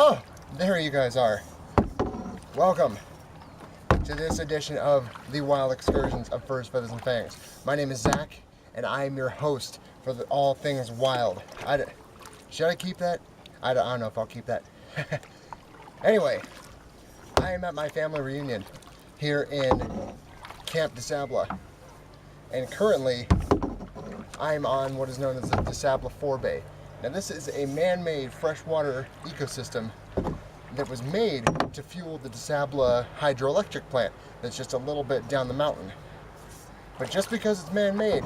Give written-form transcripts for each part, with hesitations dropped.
Oh, there you guys are. Welcome to this edition of the Wild Excursions of Furs, Feathers, and Fangs. My name is Zach, and I am your host for all things wild. Should I keep that? I don't know if I'll keep that. Anyway, I am at my family reunion here in Camp DeSabla, and currently I'm on what is known as the DeSabla Forebay. Now this is a man-made freshwater ecosystem that was made to fuel the DeSabla hydroelectric plant that's just a little bit down the mountain. But just because it's man-made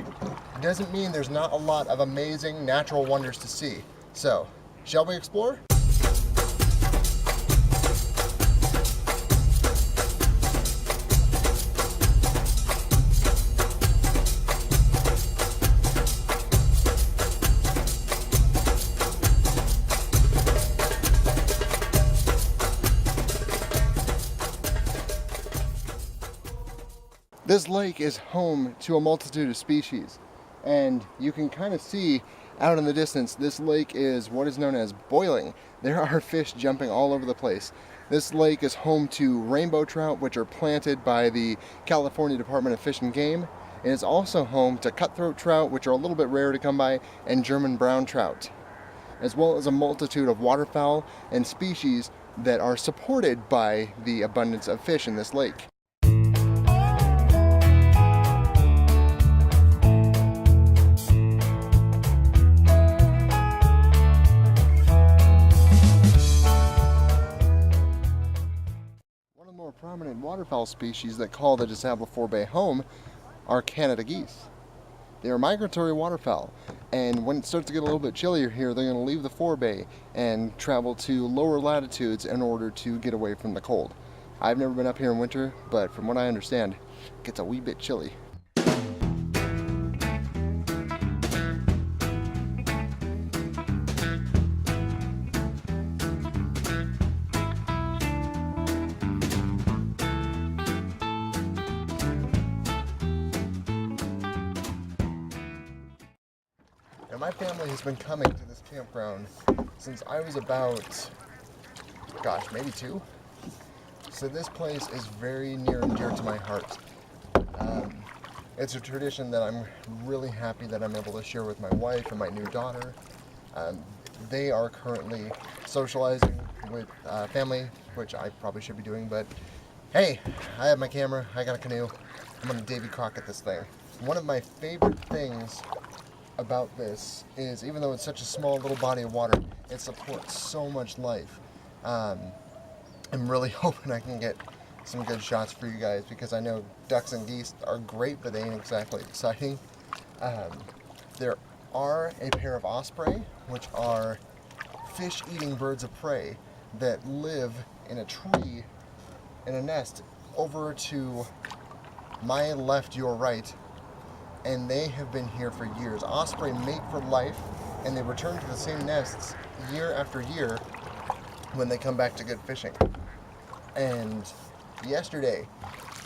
doesn't mean there's not a lot of amazing natural wonders to see. So, shall we explore? This lake is home to a multitude of species, and you can kind of see out in the distance this lake is what is known as boiling. There are fish jumping all over the place. This lake is home to rainbow trout, which are planted by the California Department of Fish and Game, and it's also home to cutthroat trout, which are a little bit rare to come by, and German brown trout, as well as a multitude of waterfowl and species that are supported by the abundance of fish in this lake. Prominent waterfowl species that call the DeSabla Forebay home are Canada geese. They are migratory waterfowl, and when it starts to get a little bit chillier here, they're going to leave the forebay and travel to lower latitudes in order to get away from the cold. I've never been up here in winter, but from what I understand, it gets a wee bit chilly. Now, my family has been coming to this campground since I was about, gosh, maybe 2. So this place is very near and dear to my heart. It's a tradition that I'm really happy that I'm able to share with my wife and my new daughter. They are currently socializing with family, which I probably should be doing, but hey, I have my camera, I got a canoe, I'm gonna Davy Crockett this thing. One of my favorite things about this is, even though it's such a small little body of water, it supports so much life. I'm really hoping I can get some good shots for you guys, because I know ducks and geese are great, but they ain't exactly exciting. There are a pair of osprey, which are fish-eating birds of prey that live in a tree in a nest over to my left, your right, and they have been here for years. Osprey mate for life, and they return to the same nests year after year when they come back to good fishing. And yesterday,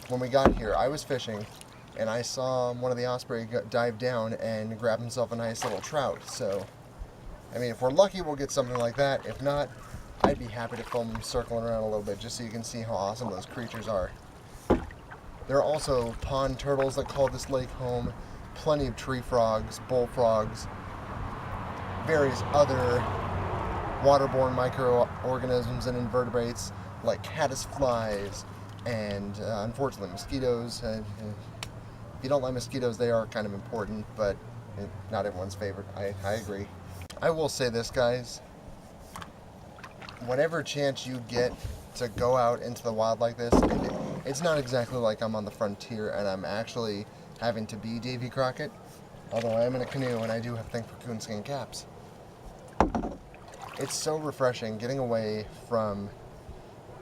when we got here, I was fishing, and I saw one of the osprey dive down and grab himself a nice little trout. So, I mean, if we're lucky, we'll get something like that. If not, I'd be happy to film them circling around a little bit just so you can see how awesome those creatures are. There are also pond turtles that call this lake home, plenty of tree frogs, bullfrogs, various other waterborne microorganisms and invertebrates like caddisflies and unfortunately mosquitoes. If you don't like mosquitoes, they are kind of important, but not everyone's favorite. I agree. I will say this, guys, whatever chance you get to go out into the wild like this, it's not exactly like I'm on the frontier and I'm actually having to be Davy Crockett, although I am in a canoe and I do have a thing for coonskin caps. It's so refreshing getting away from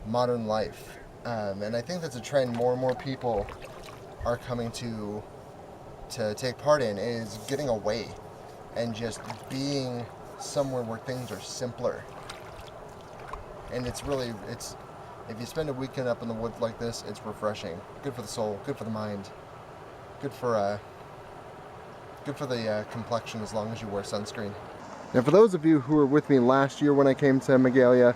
modern life, and I think that's a trend more and more people are coming to take part in, is getting away and just being somewhere where things are simpler. And it's if you spend a weekend up in the woods like this, it's refreshing. Good for the soul, good for the mind, good for the complexion, as long as you wear sunscreen. Now, for those of you who were with me last year when I came to Magalia,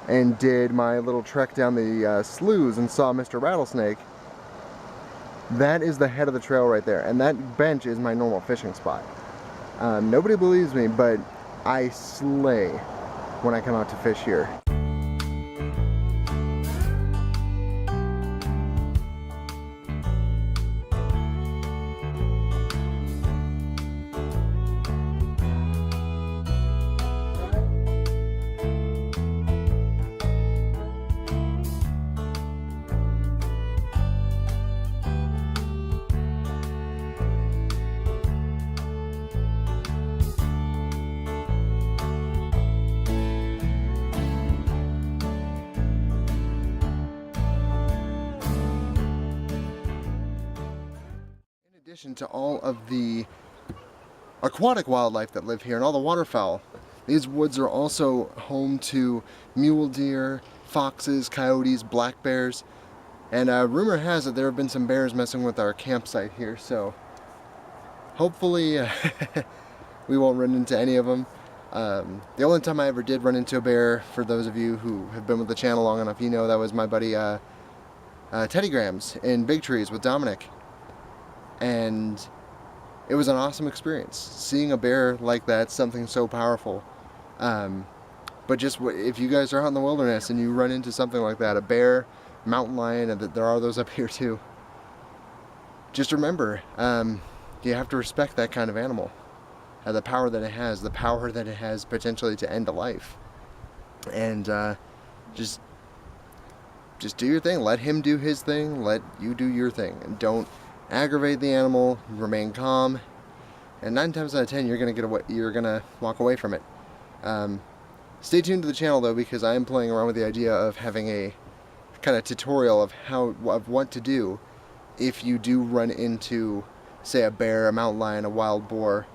and did my little trek down the sloughs and saw Mr. Rattlesnake, that is the head of the trail right there, and that bench is my normal fishing spot. Nobody believes me, but I slay when I come out to fish here. In addition to all of the aquatic wildlife that live here and all the waterfowl, these woods are also home to mule deer, foxes, coyotes, black bears, and rumor has it there have been some bears messing with our campsite here, so hopefully we won't run into any of them. The only time I ever did run into a bear, for those of you who have been with the channel long enough, you know that was my buddy Teddy Grams in Big Trees with Dominic. And it was an awesome experience. Seeing a bear like that, something so powerful. But just if you guys are out in the wilderness and you run into something like that, a bear, mountain lion, and there are those up here too, just remember, you have to respect that kind of animal. The power that it has, the power that it has potentially to end a life. And just do your thing. Let him do his thing. Let you do your thing. And don't aggravate the animal. Remain calm. And 9 times out of 10, you're gonna walk away from it. Stay tuned to the channel though, because I am playing around with the idea of having a kind of tutorial of what to do if you do run into, say, a bear, a mountain lion, a wild boar,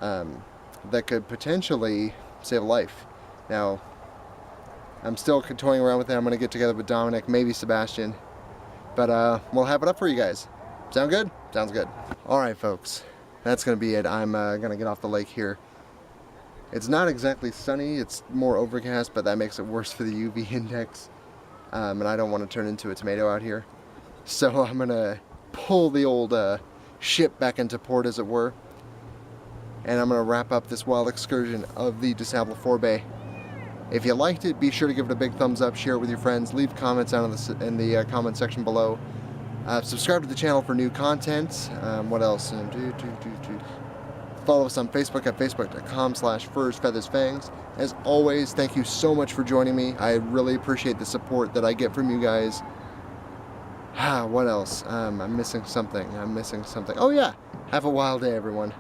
that could potentially save a life. Now, I'm still toying around with that. I'm going to get together with Dominic, maybe Sebastian, but we'll have it up for you guys. Sound good? Sounds good. Alright folks, that's going to be it. I'm going to get off the lake here. It's not exactly sunny, it's more overcast, but that makes it worse for the UV index, and I don't want to turn into a tomato out here. So I'm going to pull the old ship back into port, as it were, and I'm going to wrap up this wild excursion of the DeSabla Forebay. If you liked it, be sure to give it a big thumbs up, share it with your friends, leave comments down in the comment section below. Subscribe to the channel for new content. What else? Follow us on Facebook at facebook.com/furs-feathers-fangs. As always, thank you so much for joining me. I really appreciate the support that I get from you guys. What else? I'm missing something. Oh yeah, have a wild day, everyone.